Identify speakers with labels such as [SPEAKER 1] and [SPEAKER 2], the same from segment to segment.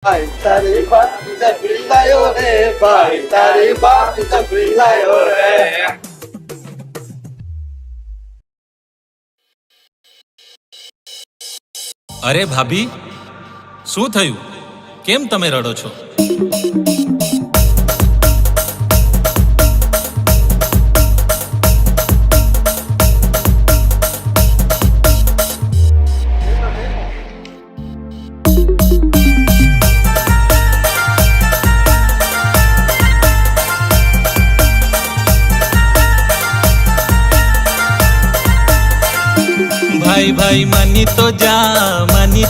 [SPEAKER 1] Vai, tarimba, zabrilayo re. Vai, tarimba, zabrilayo re.
[SPEAKER 2] અરે ભાભી, શું થયું? કેમ તમે રડો છો? ભાઈ ભાઈ માની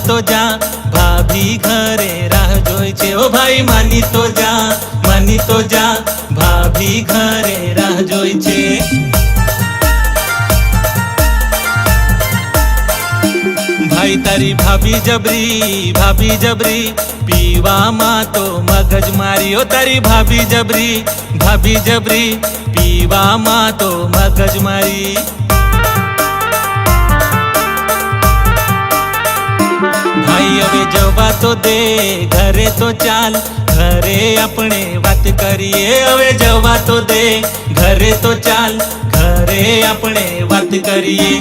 [SPEAKER 2] તો જા ભાભી ઘરે રાહ જોઈ છે. ઓ ભાઈ માની તો જા ભાભી ઘરે રાહ જોઈ છે. ભાઈ તારી ભાભી જબરી પીવામાં તો મગજ મારી. ઓ તારી ભાભી જબરી પીવામાં તો મગજ મારી. ભાઈ હવે જવા તો દે, ઘરે તો ચાલ, ઘરે આપણે વાત કરીએ. હવે જવા તો દે, ઘરે તો ચાલ, ઘરે આપણે વાત કરીએ.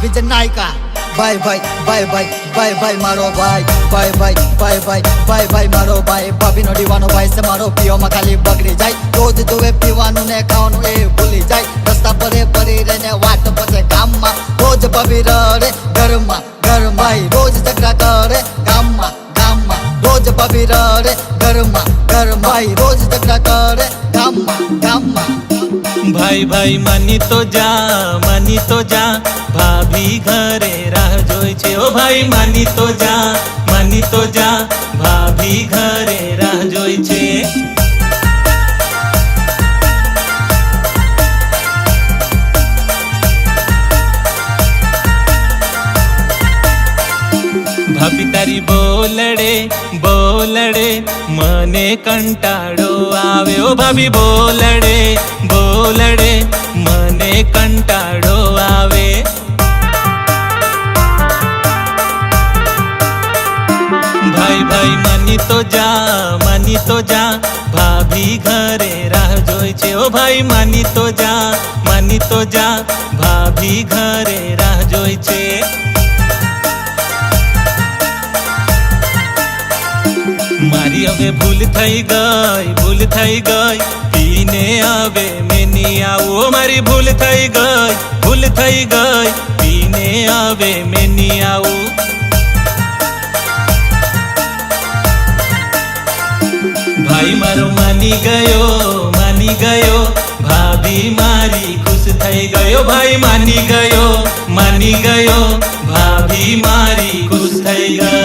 [SPEAKER 3] વિજય નાયકા ભાઈ ભાઈ ભાઈ ભાઈ ભાઈ ભાઈ મારો ભાઈ ભાઈ ભાઈ ભાઈ ભાઈ ભાઈ ભાઈ મારો ભાઈ. ભાભીનો દીવાનો ભાઈ છે મારો, પીવામાં ખાલી બગડી જાય. રોજ જોવે પીવાનું ને ખાવાનું એ ભૂલી જાય. રસ્તા પર પડી રહીને વાટ પછે ગામમાં. રોજ ભાભી રડે ઘરમાં ભાઈ, રોજ ઝઘડા કરે ગામમાં. રોજ ભાભી રડે ઘરમાં ભાઈ, રોજ ઝઘડા કરે ગામમાં.
[SPEAKER 2] ભાઈ ભાઈ માની તો જા ભાભી ઘરે રાહ જોઈ છે. ઓ ભાઈ માની તો જા ભાભી ઘરે રાહ જોઈ છે. ભાભી તારી બોલડે મને કંટાળો આવે. ઓ ભાભી બોલડે મને કંટાળો આવે. ભાઈ ભાઈ માની તો જા ભાભી ઘરે રાહ જોઈ છે. ઓ ભાઈ માની તો જા ભાભી ઘરે રાહ જોઈ છે. મારી હવે ભૂલ થઈ ગઈ પીને હવે મેં નહીં આવું. મારી ભૂલ થઈ ગઈ પીને હવે મેં નહીં આવું. ભાઈ મારો માની ગયો ભાભી મારી ખુશ થઈ ગયો. ભાઈ માની ગયો ભાભી મારી ખુશ થઈ ગયો.